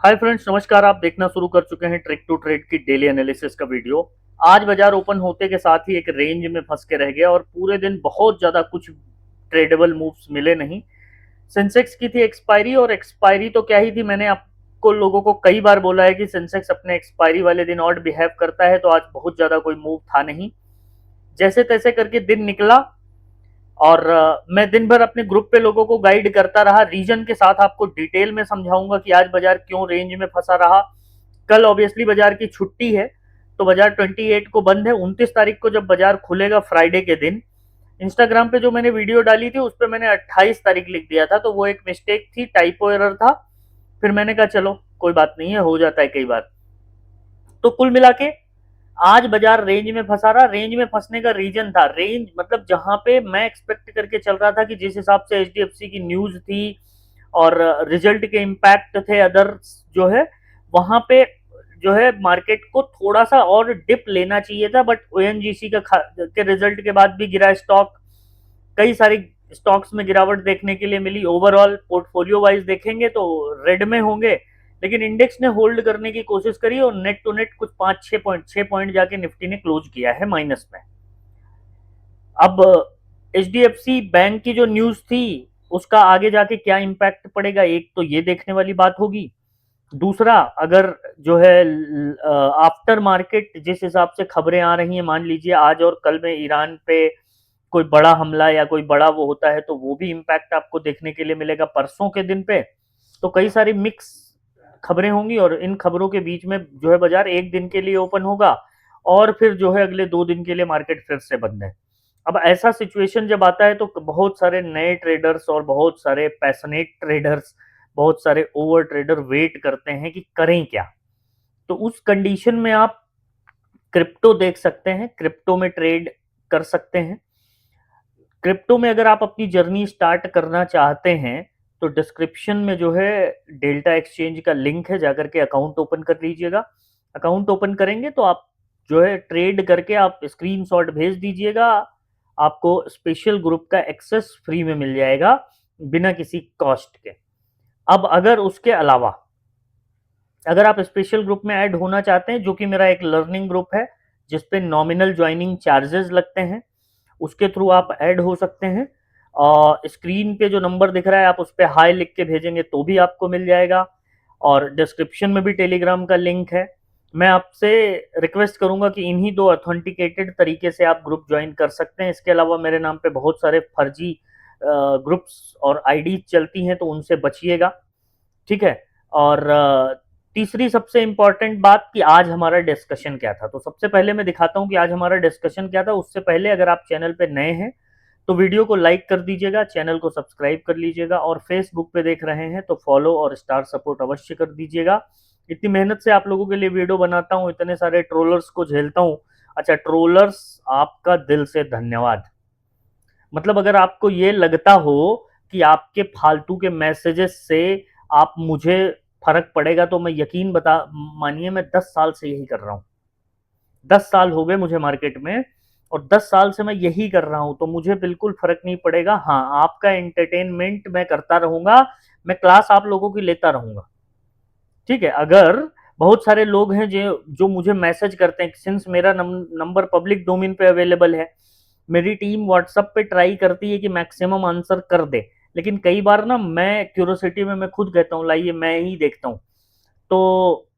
Hi friends, नमस्कार। आप देखना शुरू कर चुके हैं ट्रिक टू ट्रेड की डेली एनालिसिस का वीडियो। आज बाजार ओपन होते के साथ ही एक रेंज में फंस के रह गया और पूरे दिन बहुत ज़्यादा कुछ ट्रेडेबल मूव्स मिले नहीं। सेंसेक्स की थी एक्सपायरी, और एक्सपायरी तो क्या ही थी। मैंने आपको लोगों को कई बार बोला है कि सेंसेक्स अपने एक्सपायरी वाले दिन ऑड बिहेव करता है, तो आज बहुत ज़्यादा कोई मूव था नहीं। जैसे तैसे करके दिन निकला और मैं दिन भर अपने ग्रुप पे लोगों को गाइड करता रहा। रीजन के साथ आपको डिटेल में समझाऊंगा कि आज बाजार क्यों रेंज में फंसा रहा। कल ऑब्वियसली बाजार की छुट्टी है, तो बाजार 28 को बंद है। 29 तारीख को जब बाजार खुलेगा फ्राइडे के दिन, इंस्टाग्राम पे जो मैंने वीडियो डाली थी उस पर मैंने 28 तारीख लिख दिया था, तो वो एक मिस्टेक थी, टाइपो एरर था। फिर मैंने कहा चलो कोई बात नहीं है, हो जाता है कई बार। तो कुल मिला के आज बाजार रेंज में फंसा रहा। रेंज में फंसने का रीजन था, रेंज मतलब जहां पे मैं एक्सपेक्ट करके चल रहा था कि जिस हिसाब से एचडीएफसी की न्यूज थी और रिजल्ट के इम्पैक्ट थे अदर जो है, वहां पे जो है मार्केट को थोड़ा सा और डिप लेना चाहिए था। बट ओएनजीसी के रिजल्ट के बाद भी गिरा स्टॉक। कई सारी स्टॉक्स में गिरावट देखने के लिए मिली। ओवरऑल पोर्टफोलियो वाइज देखेंगे तो रेड में होंगे, लेकिन इंडेक्स ने होल्ड करने की कोशिश करी और नेट टू नेट कुछ 5-6 पॉइंट जाके निफ्टी ने क्लोज किया है माइनस में। अब एचडीएफसी बैंक की जो न्यूज थी उसका आगे जाके क्या इम्पैक्ट पड़ेगा, एक तो ये देखने वाली बात होगी। दूसरा, अगर जो है आफ्टर मार्केट जिस हिसाब से खबरें आ रही हैं, मान लीजिए आज और कल में ईरान पे कोई बड़ा हमला या कोई बड़ा वो होता है, तो वो भी इम्पैक्ट आपको देखने के लिए मिलेगा परसों के दिन पे। तो कई सारी मिक्स खबरें होंगी और इन खबरों के बीच में जो है बाजार एक दिन के लिए ओपन होगा और फिर जो है अगले 2 दिन के लिए मार्केट फिर से बंद है। अब ऐसा सिचुएशन जब आता है तो बहुत सारे नए ट्रेडर्स और बहुत सारे पैशनेट ट्रेडर्स, बहुत सारे ओवर ट्रेडर वेट करते हैं कि करें क्या। तो उस कंडीशन में आप क्रिप्टो देख सकते हैं, क्रिप्टो में ट्रेड कर सकते हैं। क्रिप्टो में अगर आप अपनी जर्नी स्टार्ट करना चाहते हैं तो डिस्क्रिप्शन में जो है डेल्टा एक्सचेंज का लिंक है, जाकर के अकाउंट ओपन कर लीजिएगा। अकाउंट ओपन करेंगे तो आप जो है ट्रेड करके आप स्क्रीनशॉट भेज दीजिएगा, आपको स्पेशल ग्रुप का एक्सेस फ्री में मिल जाएगा बिना किसी कॉस्ट के। अब अगर उसके अलावा अगर आप स्पेशल ग्रुप में ऐड होना चाहते हैं, जो कि मेरा एक लर्निंग ग्रुप है जिसपे नॉमिनल ज्वाइनिंग चार्जेस लगते हैं, उसके थ्रू आप ऐड हो सकते हैं। और स्क्रीन पे जो नंबर दिख रहा है आप उस पर हाई लिख के भेजेंगे तो भी आपको मिल जाएगा, और डिस्क्रिप्शन में भी टेलीग्राम का लिंक है। मैं आपसे रिक्वेस्ट करूंगा कि इन्हीं दो ऑथेंटिकेटेड तरीके से आप ग्रुप ज्वाइन कर सकते हैं। इसके अलावा मेरे नाम पे बहुत सारे फर्जी ग्रुप्स और आईडी चलती हैं, तो उनसे बचिएगा, ठीक है। और तीसरी सबसे इंपॉर्टेंट बात कि आज हमारा डिस्कशन क्या था। तो सबसे पहले मैं दिखाता हूं कि आज हमारा डिस्कशन क्या था। उससे पहले अगर आप चैनल पे नए हैं तो वीडियो को लाइक कर दीजिएगा, चैनल को सब्सक्राइब कर लीजिएगा, और फेसबुक पे देख रहे हैं तो फॉलो और स्टार सपोर्ट अवश्य कर दीजिएगा। इतनी मेहनत से आप लोगों के लिए वीडियो बनाता हूँ, इतने सारे ट्रोलर्स को झेलता हूँ। अच्छा ट्रोलर्स, आपका दिल से धन्यवाद। मतलब अगर आपको ये लगता हो कि आपके फालतू के मैसेजेस से आप मुझे फर्क पड़ेगा, तो मैं यकीन बता मानिए मैं 10 साल से यही कर रहा हूँ। 10 साल हो गए मुझे मार्केट में और 10 साल से मैं यही कर रहा हूं, तो मुझे बिल्कुल फर्क नहीं पड़ेगा। हाँ, आपका एंटरटेनमेंट मैं करता रहूंगा, मैं क्लास आप लोगों की लेता रहूंगा, ठीक है। अगर बहुत सारे लोग हैं जो जो मुझे मैसेज करते हैं, सिंस मेरा नंबर पब्लिक डोमेन पे अवेलेबल है, मेरी टीम व्हाट्सएप पे ट्राई करती है कि मैक्सिमम आंसर कर दे, लेकिन कई बार ना मैं क्यूरोसिटी में मैं खुद कहता हूँ लाइए मैं ही देखता हूँ। तो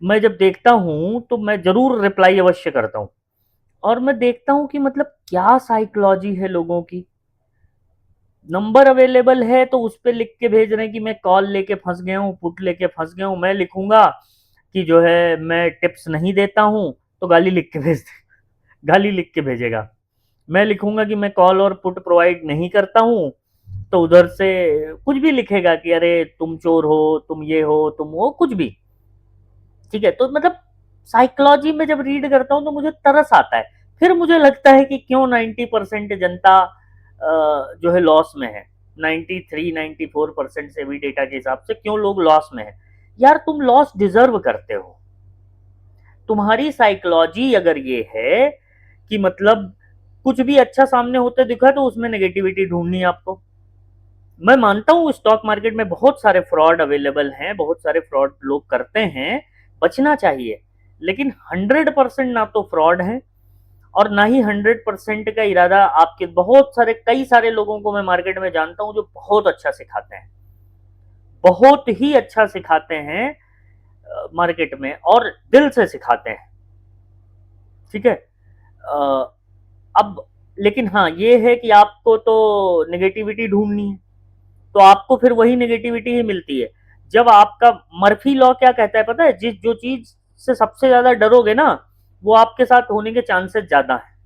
मैं जब देखता हूँ तो मैं जरूर रिप्लाई अवश्य करता हूँ, और मैं देखता हूँ कि मतलब क्या साइकोलॉजी है लोगों की। नंबर अवेलेबल है तो उस पर लिख के भेज रहे हैं कि मैं कॉल लेके फंस गया हूँ, पुट लेके फंस गया हूँ। मैं लिखूंगा कि जो है मैं टिप्स नहीं देता हूँ तो गाली लिख के भेज गाली लिख के भेजेगा। मैं लिखूंगा कि मैं कॉल और पुट प्रोवाइड नहीं करता हूँ तो उधर से कुछ भी लिखेगा कि अरे तुम चोर हो, तुम ये हो, तुम वो, कुछ भी, ठीक है। तो मतलब साइकोलॉजी में जब रीड करता हूँ तो मुझे तरस आता है। फिर मुझे लगता है कि क्यों 90% जनता जो है लॉस में है। 93-94% से भी डेटा के हिसाब से क्यों लोग लॉस में है। यार तुम लॉस डिजर्व करते हो। तुम्हारी साइकोलॉजी अगर ये है कि मतलब कुछ भी अच्छा सामने होते दिखा तो उसमें नेगेटिविटी ढूंढनी है आपको, मैं मानता हूँ स्टॉक मार्केट में बहुत सारे फ्रॉड अवेलेबल हैं, बहुत सारे फ्रॉड लोग करते हैं, बचना चाहिए, लेकिन 100% ना तो फ्रॉड है और ना ही 100% का इरादा आपके। बहुत सारे कई सारे लोगों को मैं मार्केट में जानता हूँ जो बहुत अच्छा सिखाते हैं, बहुत ही अच्छा सिखाते हैं मार्केट में, और दिल से सिखाते हैं, ठीक है। अब लेकिन हाँ ये है कि आपको तो नेगेटिविटी ढूंढनी है, तो आपको फिर वही नेगेटिविटी ही मिलती है। जब आपका मर्फी लॉ क्या कहता है पता है, जिस जो चीज से सबसे ज्यादा डरोगे ना, वो आपके साथ होने के चांसेस ज्यादा है।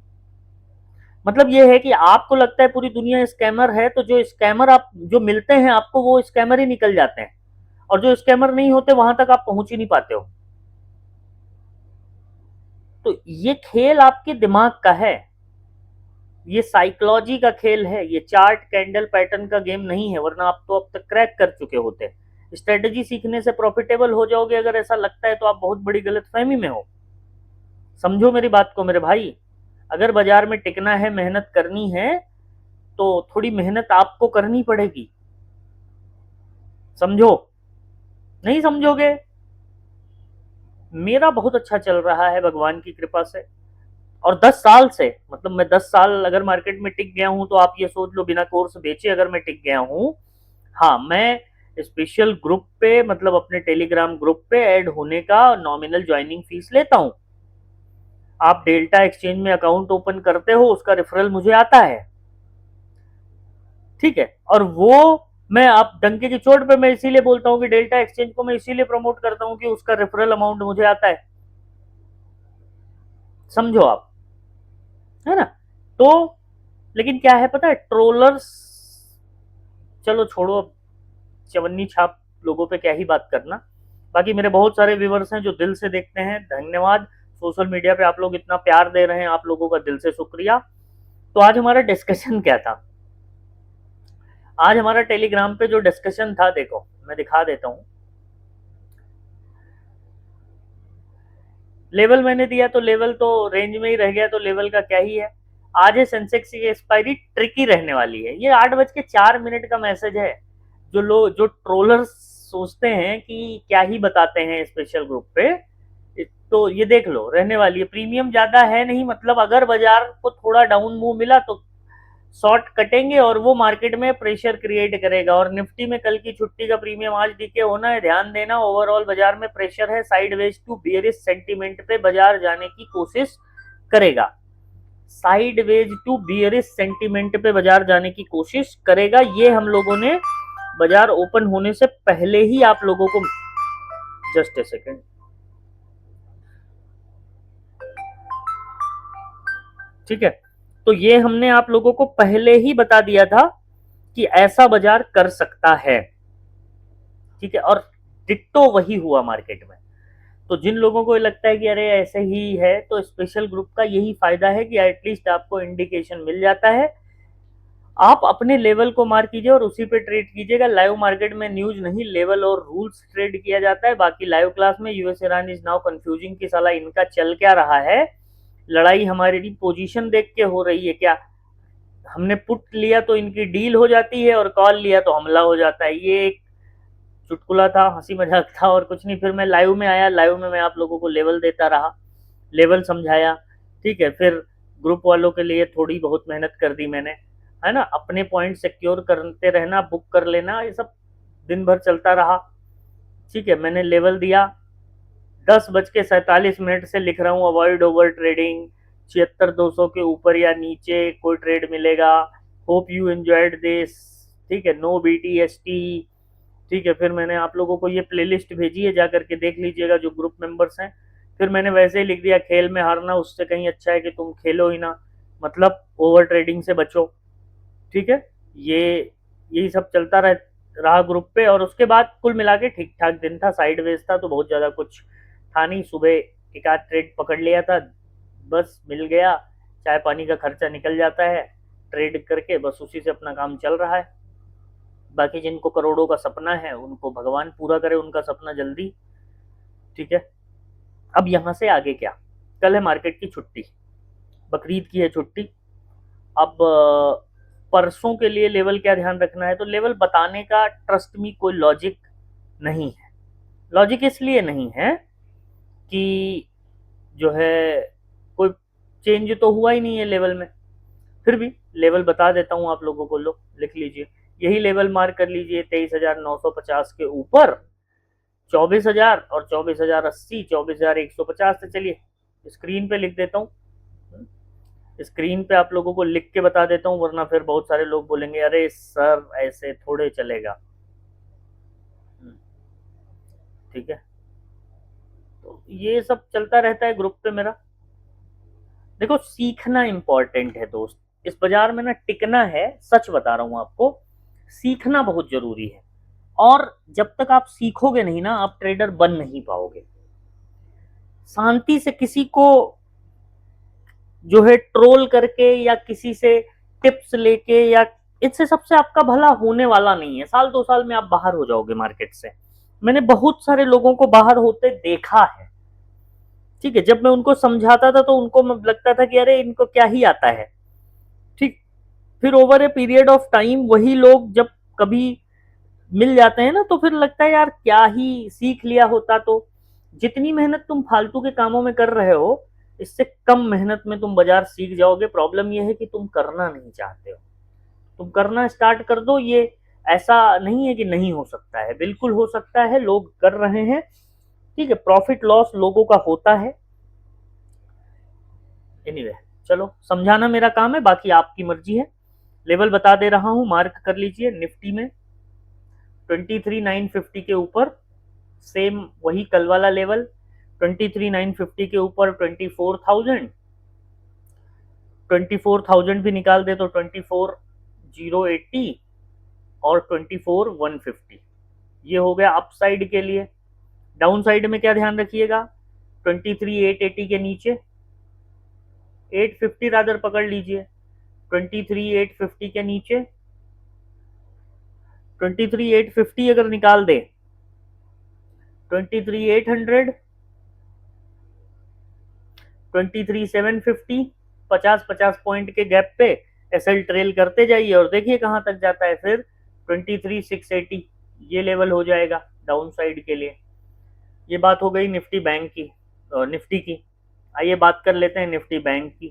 मतलब ये है कि आपको लगता है पूरी दुनिया स्कैमर है, तो जो स्कैमर आप जो मिलते हैं आपको, वो स्कैमर ही निकल जाते हैं, और जो स्कैमर नहीं होते वहां तक आप पहुंच ही नहीं पाते हो। तो ये खेल आपके दिमाग का है, ये साइकोलॉजी का खेल है, ये चार्ट कैंडल पैटर्न का गेम नहीं है, वरना आप तो अब तक क्रैक कर चुके होते। स्ट्रेटेजी सीखने से प्रॉफिटेबल हो जाओगे अगर ऐसा लगता है, तो आप बहुत बड़ी गलतफहमी में हो। समझो मेरी बात को मेरे भाई, अगर बाजार में टिकना है, मेहनत करनी है, तो थोड़ी मेहनत आपको करनी पड़ेगी। समझो, नहीं समझोगे? मेरा बहुत अच्छा चल रहा है भगवान की कृपा से, और 10 साल से, मतलब मैं 10 साल अगर मार्केट में टिक गया हूं, तो आप ये सोच लो बिना कोर्स बेचे अगर मैं टिक गया हूं। हाँ, मैं स्पेशल ग्रुप पे, मतलब अपने टेलीग्राम ग्रुप पे ऐड होने का नॉमिनल ज्वाइनिंग फीस लेता हूँ। आप डेल्टा एक्सचेंज में अकाउंट ओपन करते हो, उसका रेफरल मुझे आता है, ठीक है। और वो मैं आप डंके की चोट पे मैं इसीलिए बोलता हूँ कि डेल्टा एक्सचेंज को मैं इसीलिए प्रमोट करता हूँ कि उसका रेफरल अमाउंट मुझे आता है। समझो आप, है ना? तो लेकिन क्या है पता है, ट्रोलर्स, चलो छोड़ो अब, चवन्नी छाप लोगों पे क्या ही बात करना। बाकी मेरे बहुत सारे व्यूवर्स हैं जो दिल से देखते हैं, धन्यवाद। सोशल मीडिया पे आप लोग इतना प्यार दे रहे हैं, आप लोगों का दिल से शुक्रिया। तो आज हमारा डिस्कशन क्या था? आज हमारा टेलीग्राम पे जो डिस्कशन था, देखो मैं दिखा देता हूँ। लेवल मैंने दिया तो लेवल तो रेंज में ही रह गया, तो लेवल का क्या ही है। आज है सेंसेक्स की एक्सपायरी ट्रिकी रहने वाली है, ये 8:04 का मैसेज है। जो लोग, जो ट्रोलर्स सोचते हैं कि क्या ही बताते हैं स्पेशल ग्रुप पे, तो ये देख लो रहने वाली है। प्रीमियम ज्यादा है नहीं, मतलब अगर बाजार को थोड़ा डाउन मूव मिला तो शॉर्ट कटेंगे, और वो मार्केट में प्रेशर क्रिएट करेगा। और निफ्टी में कल की छुट्टी का प्रीमियम आज डीके होना है, ध्यान देना। ओवरऑल बाजार में प्रेशर है, साइडवेज टू बियरिश सेंटीमेंट पे बाजार जाने की कोशिश करेगा, साइडवेज टू बियरिश सेंटीमेंट पे बाजार जाने की कोशिश करेगा। ये हम लोगों ने बाजार ओपन होने से पहले ही आप लोगों को, जस्ट ए सेकेंड, ठीक है, तो ये हमने आप लोगों को पहले ही बता दिया था कि ऐसा बाजार कर सकता है, ठीक है। और डिट्टो वही हुआ मार्केट में। तो जिन लोगों को लगता है कि अरे ऐसे ही है, तो स्पेशल ग्रुप का यही फायदा है कि एटलीस्ट आपको इंडिकेशन मिल जाता है। आप अपने लेवल को मार कीजिए और उसी पे ट्रेड कीजिएगा। लाइव मार्केट में न्यूज नहीं, लेवल और रूल्स ट्रेड किया जाता है। बाकी लाइव क्लास में US Iran is now confusing की साला इनका चल क्या रहा है। लड़ाई हमारी पोजीशन देख के हो रही है क्या? हमने पुट लिया तो इनकी डील हो जाती है, और कॉल लिया तो हमला हो जाता है। ये एक चुटकुला था, हंसी मजाक था और कुछ नहीं। फिर मैं लाइव में आया, लाइव में मैं आप लोगों को लेवल देता रहा, लेवल समझाया, ठीक है। फिर ग्रुप वालों के लिए थोड़ी बहुत मेहनत कर दी मैंने, है ना। अपने पॉइंट सिक्योर करते रहना, बुक कर लेना, ये सब दिन भर चलता रहा, ठीक है। मैंने लेवल दिया, 10:47 से लिख रहा हूँ अवॉइड ओवर ट्रेडिंग, 76,200 के ऊपर या नीचे कोई ट्रेड मिलेगा। होप यू एंजॉयड दिस, ठीक है। नो BTST, ठीक है। फिर मैंने आप लोगों को ये प्लेलिस्ट भेजी है, जा करके देख लीजिएगा जो ग्रुप मेंबर्स हैं। फिर मैंने वैसे ही लिख दिया, खेल में हारना उससे कहीं अच्छा है कि तुम खेलो ही ना, मतलब ओवर ट्रेडिंग से बचो, ठीक है। ये यही सब चलता रहा ग्रुप पे। और उसके बाद कुल मिला के ठीक ठाक दिन था, साइडवेज था, तो बहुत ज़्यादा कुछ था नहीं। सुबह एक आध ट्रेड पकड़ लिया था, बस मिल गया, चाय पानी का खर्चा निकल जाता है ट्रेड करके, बस उसी से अपना काम चल रहा है। बाकी जिनको करोड़ों का सपना है उनको भगवान पूरा करे उनका सपना जल्दी, ठीक है। अब यहाँ से आगे क्या? कल है मार्केट की छुट्टी, बकरीद की है छुट्टी। अब परसों के लिए लेवल क्या ध्यान रखना है, तो लेवल बताने का ट्रस्ट मी कोई लॉजिक नहीं है। लॉजिक इसलिए नहीं है कि जो है कोई चेंज तो हुआ ही नहीं है लेवल में, फिर भी लेवल बता देता हूँ आप लोगों को, लो लिख लीजिए, यही लेवल मार्क कर लीजिए 23,950 के ऊपर 24,000 और 24,080, 24,150। से चलिए स्क्रीन पे लिख देता हूँ, स्क्रीन पे आप लोगों को लिख के बता देता हूँ, वरना फिर बहुत सारे लोग बोलेंगे अरे सर ऐसे थोड़े चलेगा। ठीक है, तो ये सब चलता रहता है ग्रुप पे मेरा। देखो सीखना इंपॉर्टेंट है दोस्त, इस बाजार में ना टिकना है, सच बता रहा हूं आपको, सीखना बहुत जरूरी है। और जब तक आप सीखोगे नहीं ना, आप ट्रेडर बन नहीं पाओगे। शांति से किसी को जो है ट्रोल करके या किसी से टिप्स लेके, या इससे सबसे आपका भला होने वाला नहीं है। साल 2 साल में आप बाहर हो जाओगे मार्केट से। मैंने बहुत सारे लोगों को बाहर होते देखा है। ठीक है, जब मैं उनको समझाता था तो उनको लगता था कि अरे इनको क्या ही आता है। ठीक, फिर over a period of time वही लोग जब कभी मिल जाते हैं ना, तो फिर लगता है यार क्या ही सीख लिया होता। तो जितनी मेहनत तुम फालतू के कामों में कर रहे हो, इससे कम मेहनत में तुम बाजार सीख जाओगे। प्रॉब्लम यह है कि तुम करना नहीं चाहते हो। तुम करना स्टार्ट कर दो, ये ऐसा नहीं है कि नहीं हो सकता है, बिल्कुल हो सकता है, लोग कर रहे हैं। ठीक है, प्रॉफिट लॉस लोगों का होता है। एनीवे, चलो समझाना मेरा काम है, बाकी आपकी मर्जी है। लेवल बता दे रहा हूं, मार्क कर लीजिए। निफ्टी में 23,950 के ऊपर सेम वही कल वाला लेवल, 23,950 के ऊपर 24,000, 24,000 भी निकाल दे तो 24,080 और 24,150। ये हो गया अप साइड के लिए। डाउन साइड में क्या ध्यान रखिएगा, 23,880 के नीचे 850 रादर पकड़ लीजिए, 23,850 के नीचे 23,850 अगर निकाल दे 23,800, 23,750, 50-50 पॉइंट के गैप पे एसएल ट्रेल करते जाइए और देखिए कहां तक जाता है। फिर 23,680 ये लेवल हो जाएगा डाउन साइड के लिए। ये बात हो गई निफ्टी बैंक की, निफ्टी की। आइए बात कर लेते हैं निफ्टी बैंक की।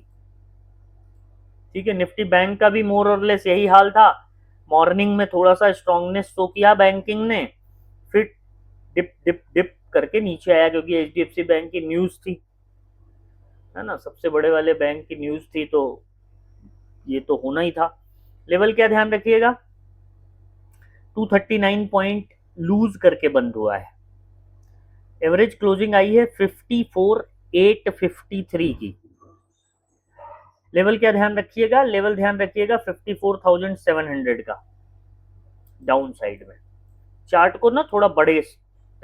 ठीक है, निफ्टी बैंक का भी मोर और लेस यही हाल था। मॉर्निंग में थोड़ा सा स्ट्रांगनेस शो किया बैंकिंग ने, फिर डिप डिप डिप करके नीचे आया, क्योंकि एचडीएफसी बैंक की न्यूज थी, है ना, सबसे बड़े वाले बैंक की न्यूज थी, तो ये तो होना ही था। लेवल क्या ध्यान रखिएगा, 239 पॉइंट लूज करके बंद हुआ है। एवरेज क्लोजिंग आई है 54,853 की। लेवल क्या ध्यान रखिएगा, लेवल ध्यान रखिएगा 54,700 का डाउन साइड में। चार्ट को ना थोड़ा बड़े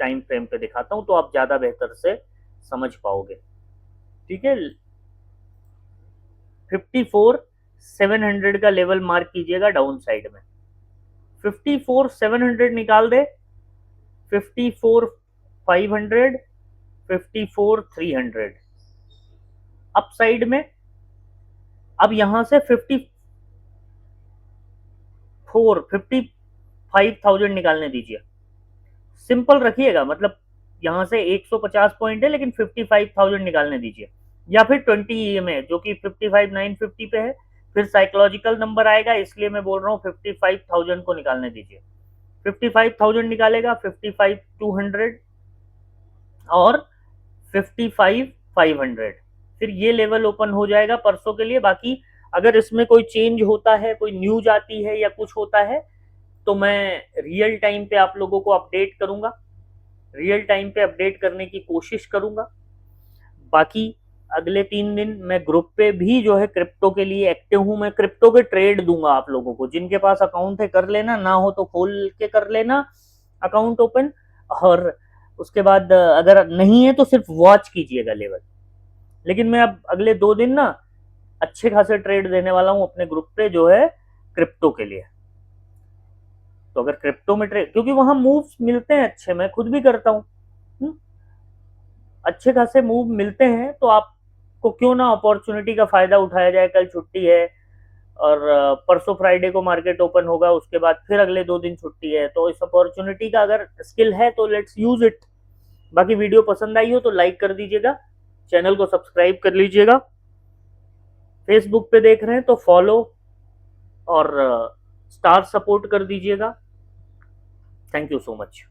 टाइम फ्रेम पे दिखाता हूं तो आप ज्यादा बेहतर से समझ पाओगे। ठीक है, 54,700 का लेवल मार्क कीजिएगा डाउन साइड में। 54,700 निकाल दे 54,500, 54,300 अप साइड में। अब यहां से 55,000 निकालने दीजिए। सिंपल रखिएगा, मतलब यहां से 150 पॉइंट है, लेकिन 55,000 निकालने दीजिए, या फिर 20 ईएमए जो कि 55,950 पे है। फिर साइकोलॉजिकल नंबर आएगा, इसलिए मैं बोल रहा हूँ 55,000 को निकालने दीजिए। 55,000 निकालेगा, 55,200 और 55,500, फिर ये लेवल ओपन हो जाएगा परसों के लिए। बाकी अगर इसमें कोई चेंज होता है, कोई न्यूज आती है या कुछ होता है, तो मैं रियल टाइम पे आप लोगों को अपडेट करूंगा, रियल टाइम पे अपडेट करने की कोशिश करूंगा। बाकी अगले 3 दिन मैं ग्रुप पे भी जो है क्रिप्टो के लिए एक्टिव हूं। मैं क्रिप्टो के ट्रेड दूंगा आप लोगों को, जिनके पास अकाउंट है कर लेना, ना हो तो खोल के कर लेना अकाउंट ओपन। और उसके बाद अगर नहीं है तो सिर्फ वॉच कीजिएगा लेवल। लेकिन मैं अब अगले 2 दिन ना अच्छे खासे ट्रेड देने वाला हूं अपने ग्रुप पे, जो है क्रिप्टो के लिए। तो अगर क्रिप्टो में ट्रेड, क्योंकि वहां मूव्स मिलते हैं अच्छे, मैं खुद भी करता हूँ, अच्छे खासे मूव मिलते हैं, तो आपको क्यों ना अपॉर्चुनिटी का फायदा उठाया जाए। कल छुट्टी है और परसों फ्राइडे को मार्केट ओपन होगा, उसके बाद फिर अगले 2 दिन छुट्टी है। तो इस अपॉर्चुनिटी का अगर स्किल है तो लेट्स यूज इट। बाकी वीडियो पसंद आई हो तो लाइक कर दीजिएगा, चैनल को सब्सक्राइब कर लीजिएगा, फेसबुक पे देख रहे हैं तो फॉलो और स्टार सपोर्ट कर दीजिएगा। Thank you so much.